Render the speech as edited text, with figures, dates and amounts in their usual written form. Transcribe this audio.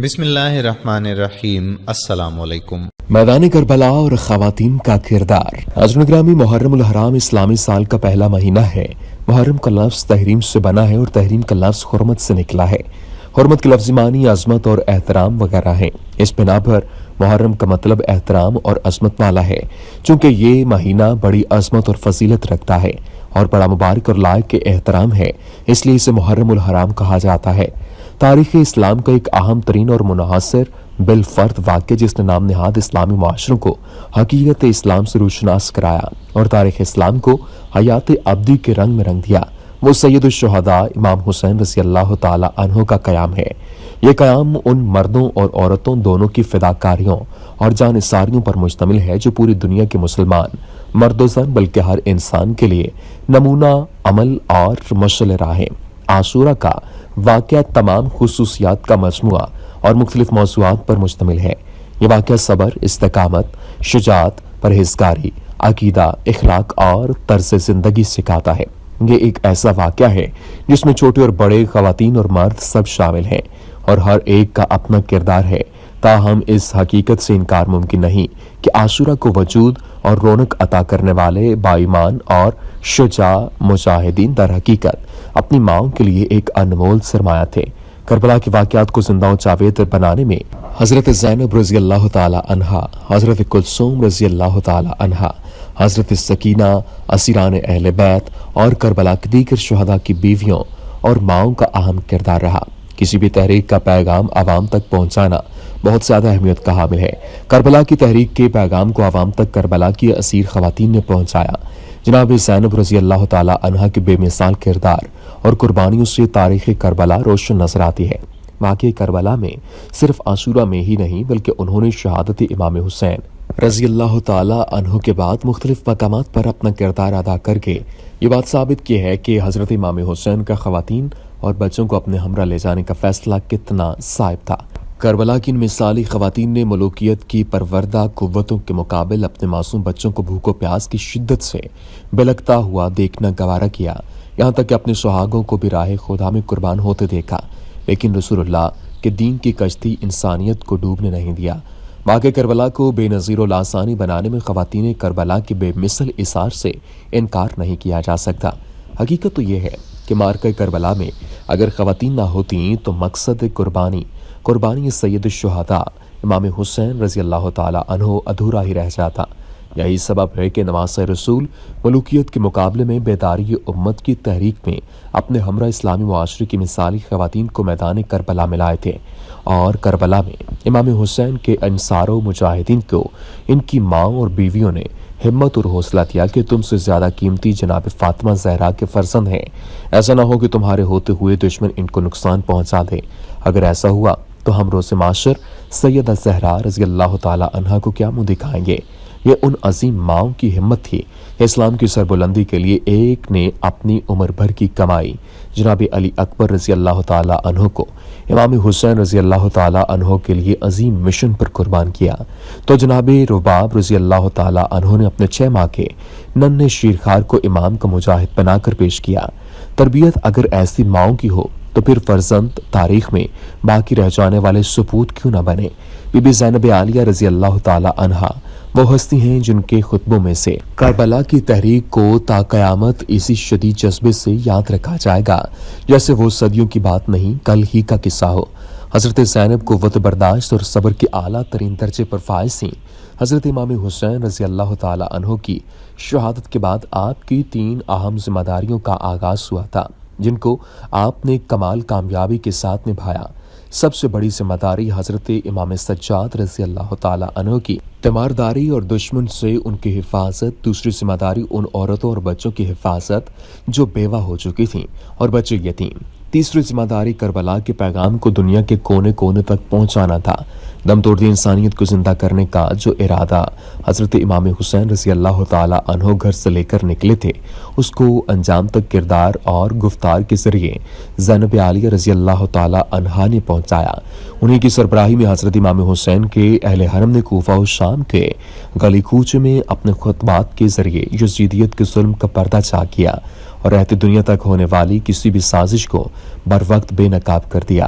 بسم اللہ الرحمن الرحیم۔ السلام علیکم۔ میدان کربلا اور خواتین کا کردار۔ حضرت گرامی، محرم الحرام اسلامی سال کا پہلا مہینہ ہے۔ محرم کا لفظ تحریم سے بنا ہے اور تحریم کا لفظ حرمت سے نکلا ہے۔ حرمت کے لفظی معنی عظمت اور احترام وغیرہ ہیں۔ اس بنا پر محرم کا مطلب احترام اور عظمت والا ہے، چونکہ یہ مہینہ بڑی عظمت اور فضیلت رکھتا ہے اور بڑا مبارک اور لائق کے احترام ہے، اس لیے اسے محرم الحرام کہا جاتا ہے۔ تاریخ اسلام کا ایک اہم ترین اور منحصر بالفرد واقعہ جس نے نام نہاد اسلامی معاشروں کو حقیقت اسلام سے روشناس کرایا اور تاریخ اسلام کو حیات ابدی کے رنگ میں رنگ دیا، وہ سید الشہداء امام حسین رضی اللہ تعالی عنہ کا قیام ہے۔ یہ قیام ان مردوں اور عورتوں دونوں کی فداکاریوں اور جانثاریوں پر مشتمل ہے جو پوری دنیا کے مسلمان مرد و زن بلکہ ہر انسان کے لیے نمونہ عمل اور مشعل راہ ہیں۔ عاشورہ کا واقعہ تمام خصوصیات کا مجموعہ اور مختلف موضوعات پر مشتمل ہے۔ یہ واقعہ صبر، استقامت، شجاعت، پرہیزگاری، عقیدہ، اخلاق اور طرز زندگی سکھاتا ہے۔ یہ ایک ایسا واقعہ ہے جس میں چھوٹے اور بڑے، خواتین اور مرد سب شامل ہیں اور ہر ایک کا اپنا کردار ہے۔ تاہم اس حقیقت سے انکار ممکن نہیں کہ عاشورہ کو وجود اور رونق عطا کرنے والے باایمان اور شجاع مجاہدین در حقیقت اپنی ماؤں کے لیے ایک انمول سرمایہ تھے۔ کربلا کے واقعات کو زندہ و جاوید بنانے میں حضرت زینب رضی اللہ تعالی عنہا، حضرت کلثوم رضی اللہ تعالی عنہا، حضرت سکینہ، اسیران اہل بیت اور کربلا کے دیگر شہداء کی بیویوں اور ماؤں کا اہم کردار رہا۔ کسی بھی تحریک کا پیغام عوام تک پہنچانا بہت زیادہ اہمیت کا حامل ہے۔ کربلا کی تحریک کے پیغام کو عوام تک کربلا کی اسیر خواتین نے پہنچایا۔ جناب زینب رضی اللہ تعالی عنہا کے بے مثال کردار اور قربانیوں سے تاریخ کربلا روشن نظر آتی ہے۔ واقعہ کربلا میں صرف عاشورہ میں ہی نہیں بلکہ انہوں نے شہادت امام حسین رضی اللہ تعالی عنہ کے بعد مختلف مقامات پر اپنا کردار ادا کر کے یہ بات ثابت کی ہے کہ حضرت امام حسین کا خواتین اور بچوں کو اپنے ہمراہ لے جانے کا فیصلہ کتنا صائب تھا۔ کربلا کی ان مثالی خواتین نے ملوکیت کی پروردہ قوتوں کے مقابل اپنے معصوم بچوں کو بھوک و پیاس کی شدت سے بلکتا ہوا دیکھنا گوارا کیا، یہاں تک کہ اپنے سہاگوں کو بھی راہ خدا میں قربان ہوتے دیکھا، لیکن رسول اللہ کے دین کی کشتی انسانیت کو ڈوبنے نہیں دیا۔ واقع کربلا کو بے نظیر و لاسانی بنانے میں خواتین کربلا کے بے مثل اثار سے انکار نہیں کیا جا سکتا۔ حقیقت تو یہ ہے کہ معرکہ کربلا میں اگر خواتین نہ ہوتیں تو مقصد قربانی سید الشہداء امام حسین رضی اللہ تعالی عنہ ادھورا ہی رہ جاتا۔ یہی سبب ہے کہ نواسۂ رسول ملوکیت کے مقابلے میں بیداری امت کی تحریک میں اپنے ہمراہ اسلامی معاشرے کی مثالی خواتین کو میدان کربلا میں لائے تھے، اور کربلا میں امام حسین کے انصار و مجاہدین کو ان کی ماں اور بیویوں نے ہمت اور حوصلہ دیا کہ تم سے زیادہ قیمتی جناب فاطمہ زہرا کے فرزند ہیں، ایسا نہ ہو کہ تمہارے ہوتے ہوئے دشمن ان کو نقصان پہنچا دے۔ اگر ایسا ہوا تو ہم روز معاشر سیدہ زہرا رضی اللہ تعالی عنہا کو کیا منہ دکھائیں گے۔ یہ ان عظیم ماؤں کی ہمت تھی۔ اسلام کی سربلندی کے لیے ایک نے اپنی عمر بھر کی کمائی جناب علی اکبر رضی اللہ تعالی عنہ کو امام حسین رضی اللہ تعالی عنہ کے لیے عظیم مشن پر قربان کیا، تو جناب رباب رضی اللہ تعالی عنہ نے اپنے 6 ماہ کے ننھے شیرخوار کو امام کا مجاہد بنا کر پیش کیا۔ تربیت اگر ایسی ماؤں کی ہو تو پھر فرزند تاریخ میں باقی رہ جانے والے سپوت کیوں نہ بنے۔ بی بی زینب عالیہ رضی اللہ تعالی عنہا وہ ہستی ہیں جن کے خطبوں میں سے کربلا کی تحریک کو تا قیامت اسی شدید جذبے سے یاد رکھا جائے گا جیسے وہ صدیوں کی بات نہیں، کل ہی کا قصہ ہو۔ حضرت زینب قوت برداشت اور صبر کے اعلیٰ ترین درجے پر فائز تھیں۔ حضرت امام حسین رضی اللہ تعالی عنہ کی شہادت کے بعد آپ کی 3 اہم ذمہ داریوں کا آغاز ہوا تھا جن کو آپ نے کمال کامیابی کے ساتھ نبھایا۔ سب سے بڑی ذمہ داری حضرت امام سجاد رضی اللہ تعالی عنہ کی تیمارداری اور دشمن سے ان کی حفاظت، دوسری ذمہ داری ان عورتوں اور بچوں کی حفاظت جو بیوہ ہو چکی تھیں اور بچے یتیم، تیسری ذمہ داری کربلا کے پیغام کو دنیا کے کونے کونے تک پہنچانا تھا۔ دم توڑ دی انسانیت کو زندہ کرنے کا جو ارادہ حضرت امام حسین رضی اللہ تعالی عنہ گھر سے لے کر نکلے تھے، اس کو انجام تک کردار اور گفتار کے ذریعے زینب عالیہ رضی اللہ تعالی عنہا نے پہنچایا۔ انہیں کی سربراہی میں حضرت امام حسین کے اہل حرم نے کوفہ و شام کے گلی کوچے میں اپنے خطبات کے ذریعے یزیدیت کے ظلم کا پردہ چاک کیا اور رہتے دنیا تک ہونے والی کسی بھی سازش کو بر وقت بے نقاب کر دیا۔